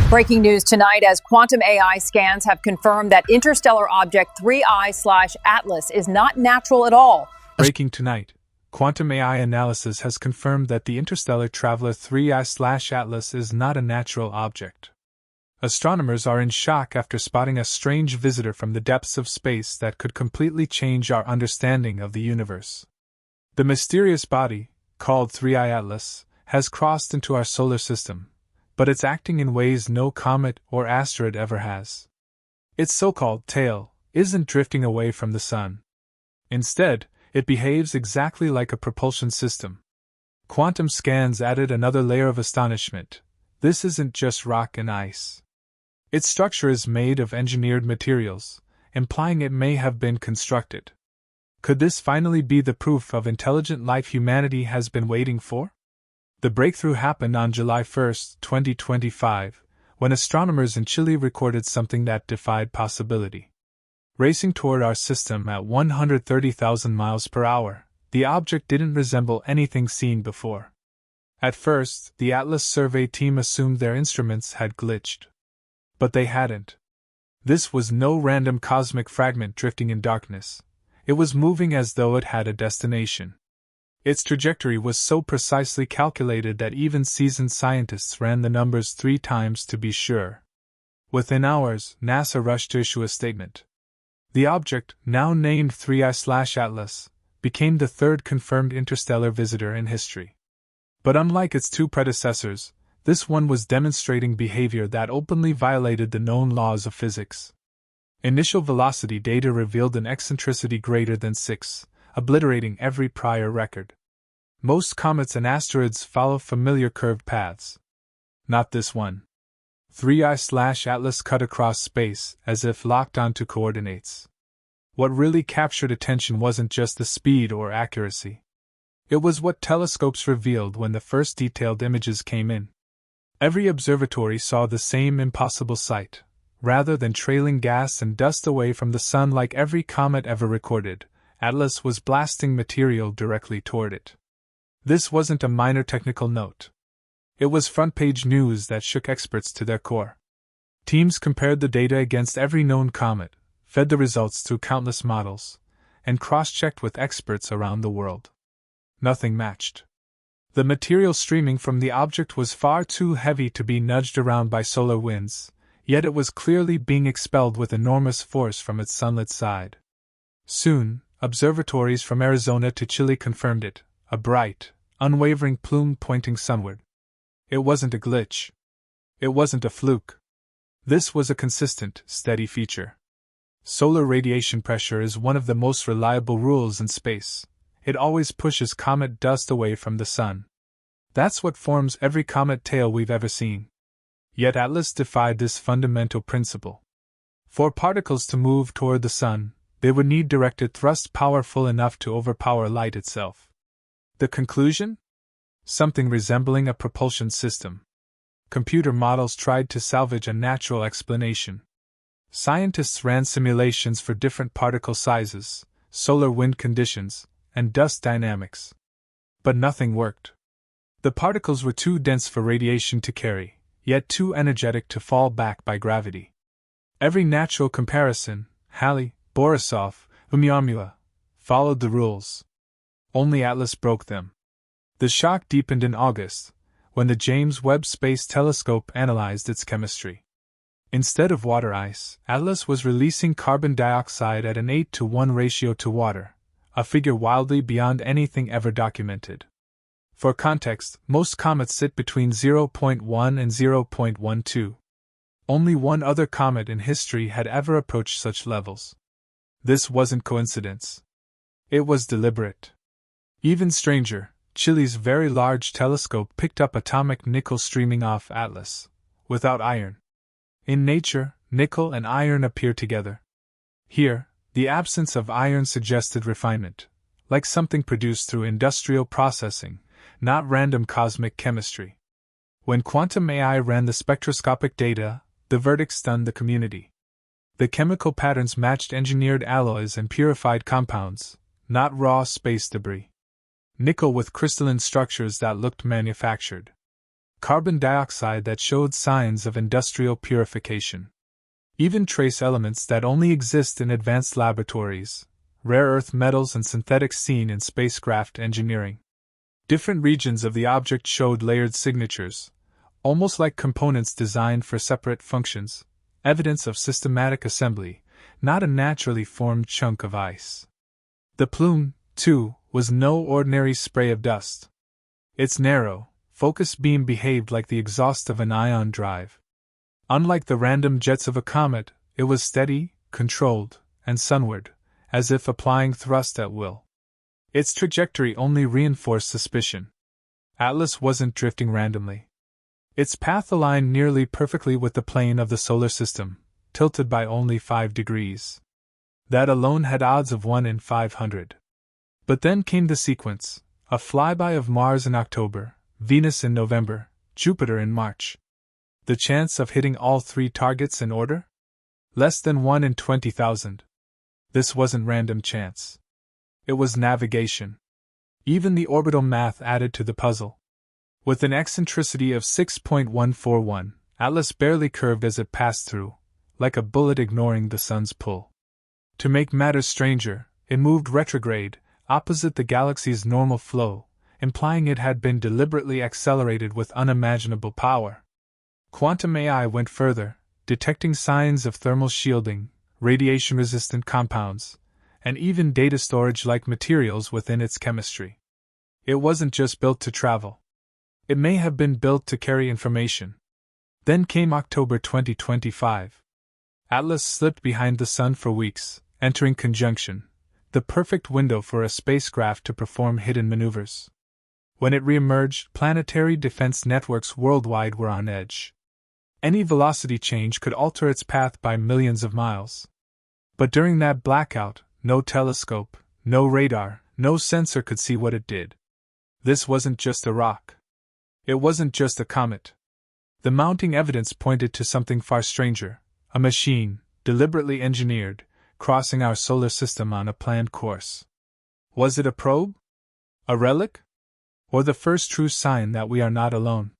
Breaking news tonight as quantum AI scans have confirmed that interstellar object 3I/Atlas is not natural at all. Breaking tonight, quantum AI analysis has confirmed that the interstellar traveler 3I/Atlas is not a natural object. Astronomers are in shock after spotting a strange visitor from the depths of space that could completely change our understanding of the universe. The mysterious body, called 3I/Atlas, has crossed into our solar system, but it's acting in ways no comet or asteroid ever has. Its so-called tail isn't drifting away from the sun. Instead, it behaves exactly like a propulsion system. Quantum scans added another layer of astonishment. This isn't just rock and ice. Its structure is made of engineered materials, implying it may have been constructed. Could this finally be the proof of intelligent life humanity has been waiting for? The breakthrough happened on July 1, 2025, when astronomers in Chile recorded something that defied possibility. Racing toward our system at 130,000 miles per hour, the object didn't resemble anything seen before. At first, the Atlas survey team assumed their instruments had glitched. But they hadn't. This was no random cosmic fragment drifting in darkness. It was moving as though it had a destination. Its trajectory was so precisely calculated that even seasoned scientists ran the numbers 3 times to be sure. Within hours, NASA rushed to issue a statement. The object, now named 3I/Atlas, became the third confirmed interstellar visitor in history. But unlike its 2 predecessors, this one was demonstrating behavior that openly violated the known laws of physics. Initial velocity data revealed an eccentricity greater than 6, obliterating every prior record. Most comets and asteroids follow familiar curved paths. Not this one. 3I/Atlas cut across space as if locked onto coordinates. What really captured attention wasn't just the speed or accuracy. It was what telescopes revealed when the first detailed images came in. Every observatory saw the same impossible sight. Rather than trailing gas and dust away from the sun like every comet ever recorded, Atlas was blasting material directly toward it. This wasn't a minor technical note. It was front-page news that shook experts to their core. Teams compared the data against every known comet, fed the results through countless models, and cross-checked with experts around the world. Nothing matched. The material streaming from the object was far too heavy to be nudged around by solar winds, yet it was clearly being expelled with enormous force from its sunlit side. Soon, observatories from Arizona to Chile confirmed it, a bright, unwavering plume pointing sunward. It wasn't a glitch. It wasn't a fluke. This was a consistent, steady feature. Solar radiation pressure is one of the most reliable rules in space. It always pushes comet dust away from the sun. That's what forms every comet tail we've ever seen. Yet Atlas defied this fundamental principle. For particles to move toward the sun, they would need directed thrust powerful enough to overpower light itself. The conclusion? Something resembling a propulsion system. Computer models tried to salvage a natural explanation. Scientists ran simulations for different particle sizes, solar wind conditions, and dust dynamics. But nothing worked. The particles were too dense for radiation to carry, yet too energetic to fall back by gravity. Every natural comparison, Halley, Borisov, Oumuamua, followed the rules. Only Atlas broke them. The shock deepened in August, when the James Webb Space Telescope analyzed its chemistry. Instead of water ice, Atlas was releasing carbon dioxide at an 8:1 ratio to water, a figure wildly beyond anything ever documented. For context, most comets sit between 0.1 and 0.12. Only one other comet in history had ever approached such levels. This wasn't coincidence. It was deliberate. Even stranger, Chile's very large telescope picked up atomic nickel streaming off Atlas, without iron. In nature, nickel and iron appear together. Here, the absence of iron suggested refinement, like something produced through industrial processing, not random cosmic chemistry. When quantum AI ran the spectroscopic data, the verdict stunned the community. The chemical patterns matched engineered alloys and purified compounds, not raw space debris. Nickel with crystalline structures that looked manufactured. carbon dioxide that showed signs of industrial purification. Even trace elements that only exist in advanced laboratories, rare earth metals and synthetics seen in spacecraft engineering. Different regions of the object showed layered signatures, almost like components designed for separate functions, evidence of systematic assembly, not a naturally formed chunk of ice. The plume, too, was no ordinary spray of dust. Its narrow, focused beam behaved like the exhaust of an ion drive. Unlike the random jets of a comet, it was steady, controlled, and sunward, as if applying thrust at will. Its trajectory only reinforced suspicion. Atlas wasn't drifting randomly. Its path aligned nearly perfectly with the plane of the solar system, tilted by only 5 degrees. That alone had odds of 1 in 500. But then came the sequence: a flyby of Mars in October, Venus in November, Jupiter in March. The chance of hitting all 3 targets in order? Less than 1 in 20,000. This wasn't random chance. It was navigation. Even the orbital math added to the puzzle. With an eccentricity of 6.141, Atlas barely curved as it passed through, like a bullet ignoring the sun's pull. To make matters stranger, it moved retrograde, opposite the galaxy's normal flow, implying it had been deliberately accelerated with unimaginable power. Quantum AI went further, detecting signs of thermal shielding, radiation-resistant compounds, and even data storage-like materials within its chemistry. It wasn't just built to travel. It may have been built to carry information. Then came October 2025. Atlas slipped behind the sun for weeks, entering conjunction, the perfect window for a spacecraft to perform hidden maneuvers. When it reemerged, planetary defense networks worldwide were on edge. Any velocity change could alter its path by millions of miles. But during that blackout, no telescope, no radar, no sensor could see what it did. This wasn't just a rock. It wasn't just a comet. The mounting evidence pointed to something far stranger: a machine, deliberately engineered, crossing our solar system on a planned course. Was it a probe? A relic? Or the first true sign that we are not alone?